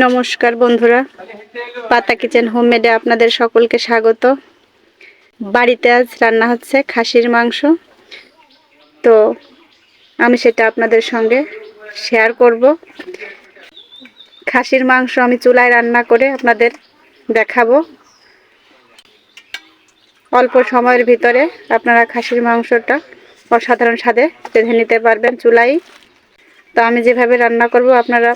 নমস্কার বন্ধুরা, পাতা কিচেন হোমমেডে আপনাদের সকলকে স্বাগত। বাড়িতে আজ রান্না হচ্ছে খাসির মাংস। তো আমি সেটা আপনাদের সঙ্গে শেয়ার করব। খাসির মাংস আমি চুলায় রান্না করে আপনাদের দেখাবো। অল্প সময়ের ভিতরে আপনারা খাসির মাংসটা অসাধারণ স্বাদে রেঁধে নিতে পারবেন চুলায়। তো আমি যেভাবে রান্না করব আপনারা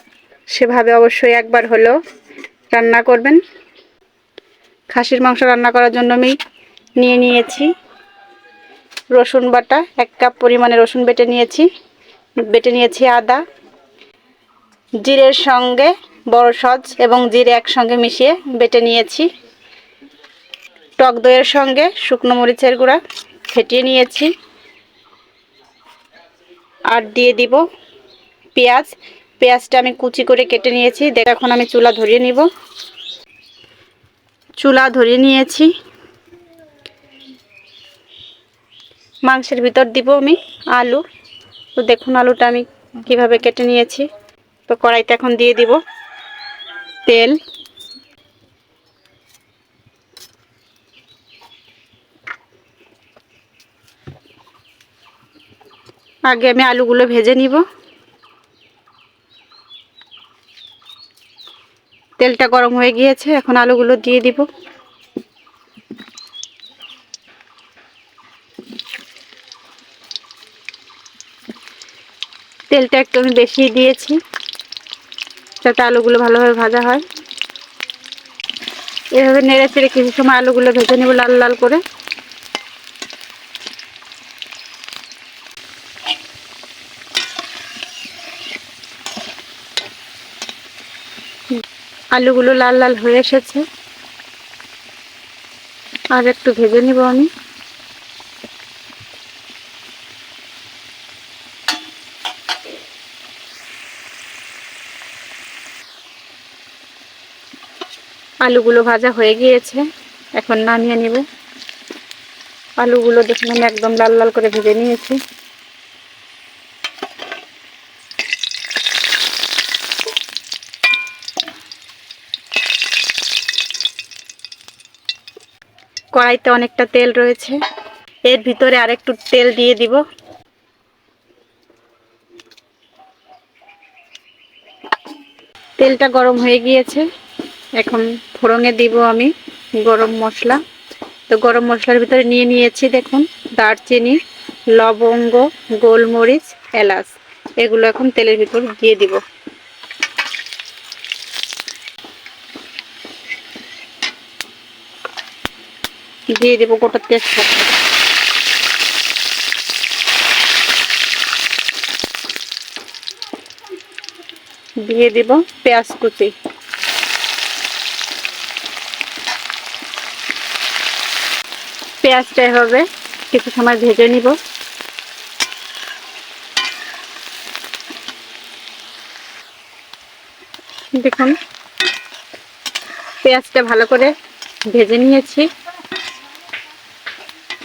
সেভাবে অবশ্যই একবার হলেও রান্না করবেন। খাসির মাংস রান্না করার জন্য আমি নিয়েছি রসুন বাটা, 1 কাপ পরিমাণে রসুন বেটে নিয়েছি আদা, জিরের সঙ্গে বড় সজ এবং জিরে একসঙ্গে মিশিয়ে বেটে নিয়েছি। টক দইয়ের সঙ্গে শুকনো মরিচের গুঁড়া ফেটিয়ে নিয়েছি। আর দিয়ে দিব পেঁয়াজটা আমি কুচি করে কেটে নিয়েছি। এখন আমি চুলা ধরিয়ে নিব। চুলা ধরিয়ে নিয়েছি। মাংসের ভিতর দিব আমি আলু। তো দেখুন আলুটা আমি কিভাবে কেটে নিয়েছি। তো কড়াইতে এখন দিয়ে দিব তেল। আগে আমি আলুগুলো ভেজে নিব। তেলটা গরম হয়ে গিয়েছে, এখন আলুগুলো দিয়ে দিব। তেলটা একটু আমি বেশি দিয়েছি যাতে আলুগুলো ভালোভাবে ভাজা হয়। এভাবে নেড়ে চেড়ে কিছু সময় আলুগুলো ভেজে নেব লাল লাল করে। আলুগুলো লাল লাল হয়ে এসেছে, আর একটু ভেজে নিব আমি। আলুগুলো ভাজা হয়ে গিয়েছে, এখন নামিয়ে নিব। আলুগুলো দেখুন আমি একদম লাল লাল করে ভেজে নিয়েছি। কড়াইতে অনেকটা তেল রয়েছে, এর ভিতরে আরেকটু তেল দিয়ে দিব। তেলটা গরম হয়ে গিয়েছে, এখন ফোড়নে দিব আমি গরম মশলা। তো গরম মশলার ভিতরে নিয়েছি দেখুন দারচিনি, লবঙ্গ, গোলমরিচ, এলাচ, এগুলো এখন তেলের ভিতর দিয়ে দিব। দিয়ে দেব গোটা তেজপাতা। দিয়ে দিব পেঁয়াজ কুচি। পেঁয়াজটা এভাবে কিছু সময় ভেজে নিব। দেখুন পেঁয়াজটা ভালো করে ভেজে নিয়েছি,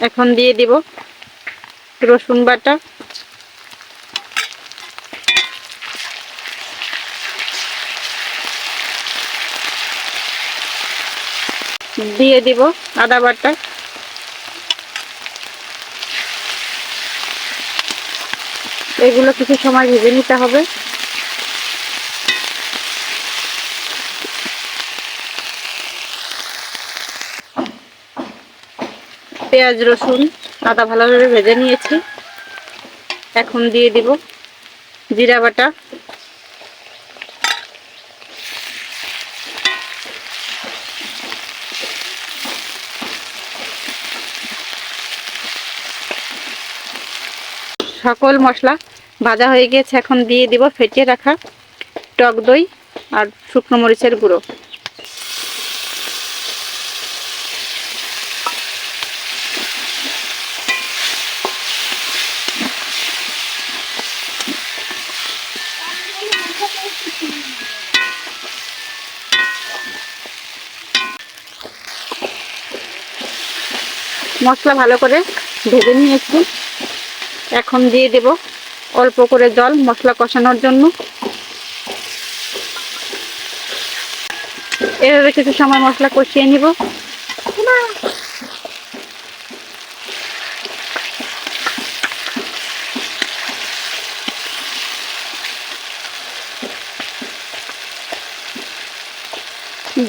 এখন দিয়ে দিব রসুন বাটা। দিয়ে দিব আদা বাটা। এগুলো কিছু সময় ভেজে নিতে হবে। পেঁয়াজ, রসুন, আদা ভালোভাবে ভেজে নিয়েছি, এখন দিয়ে দিব জিরা বাটা। সকল মশলা ভাজা হয়ে গিয়েছে, এখন দিয়ে দিব ফেটিয়ে রাখা টক দই আর শুকনো মরিচের গুঁড়ো। মশলা ভালো করে ভেজে নিয়েছি, এখন দিয়ে দেব অল্প করে জল মশলা কষানোর জন্য। এভাবে কিছু সময় মশলা কষিয়ে নিব।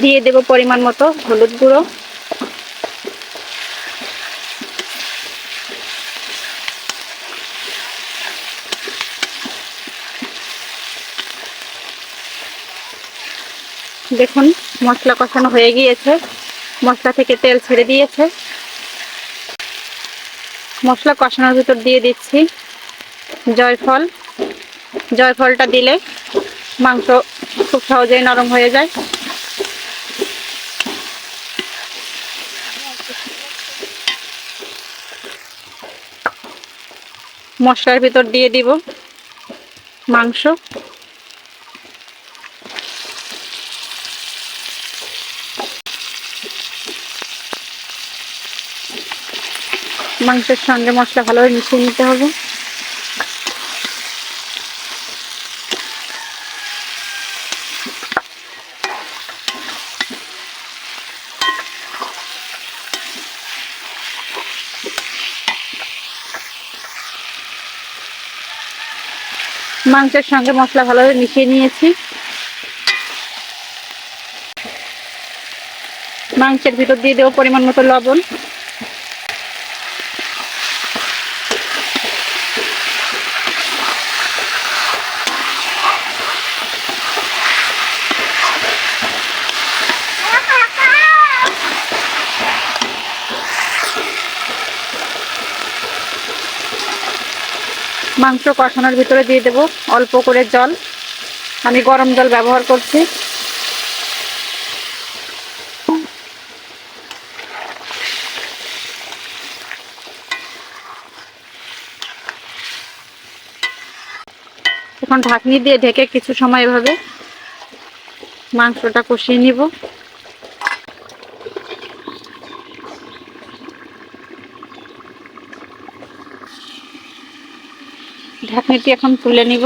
দিয়ে দেব পরিমাণ মতো হলুদ গুঁড়ো, দেখুন মশলা কষানো হয়ে গিয়েছে, মশলা থেকে তেল ছেড়ে দিয়েছে। মশলা কষানোর ভিতর দিয়ে দিচ্ছি জয়ফল। জয়ফলটা দিলে মাংস খুব সহজেই নরম হয়ে যায়। মশলার ভিতর দিয়ে দিব মাংস। মাংসের সঙ্গে মশলা ভালোভাবে মিশিয়ে নিতে হবে। মাংসের সঙ্গে মশলা ভালোভাবে মিশিয়ে নিয়েছি। মাংসের ভিতর দিয়ে দেবো পরিমাণ মতো লবণ। মাংস কষানোর ভিতরে দিয়ে দেব অল্প করে জল। আমি গরম জল ব্যবহার করছি। এখন ঢাকনি দিয়ে ঢেকে কিছু সময় এভাবে মাংসটা কষিয়ে নিব। ঢাকনিটি এখন তুলে নিব।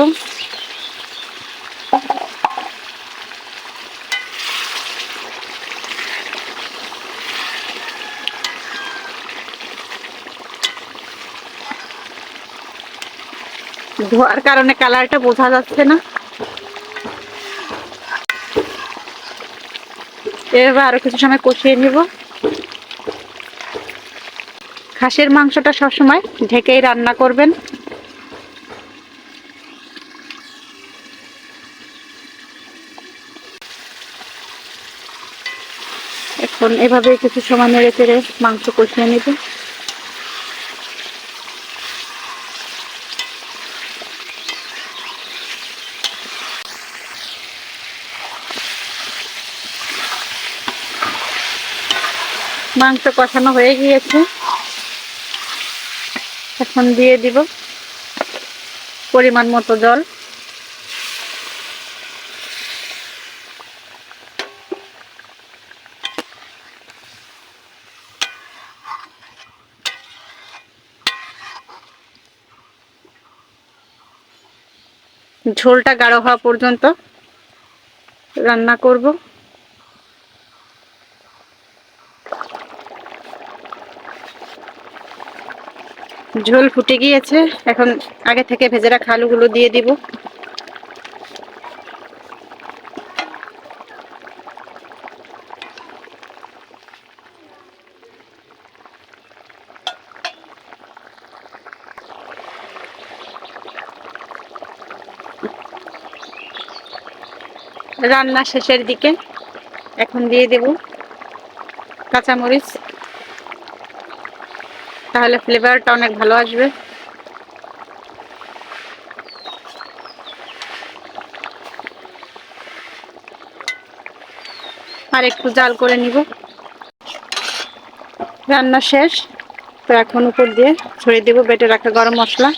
ধোয়ার কারণে কালারটা বোঝা যাচ্ছে না। এভাবে আরো কিছু সময় কষিয়ে নিব। খাসির মাংসটা সবসময় ঢেকেই রান্না করবেন। এখন এভাবে কিছু সময় নেড়ে চেড়ে মাংস কষিয়ে নিব। মাংস কষানো হয়ে গিয়েছে, এখন দিয়ে দিব পরিমাণ মতো জল। ঝোলটা গাঢ় হওয়া পর্যন্ত রান্না করব। ঝোল ফুটে গিয়েছে, এখন আগে থেকে ভেজে রাখা আলুগুলো দিয়ে দিব। রান্না শেষের দিকে এখন দিয়ে দেব কাঁচামরিচ, তাহলে ফ্লেভারটা অনেক ভালো আসবে। আর একটু জাল করে নিব। রান্না শেষ, তো এখন উপর দিয়ে ছড়িয়ে দেব বেটে রাখা গরম মশলা।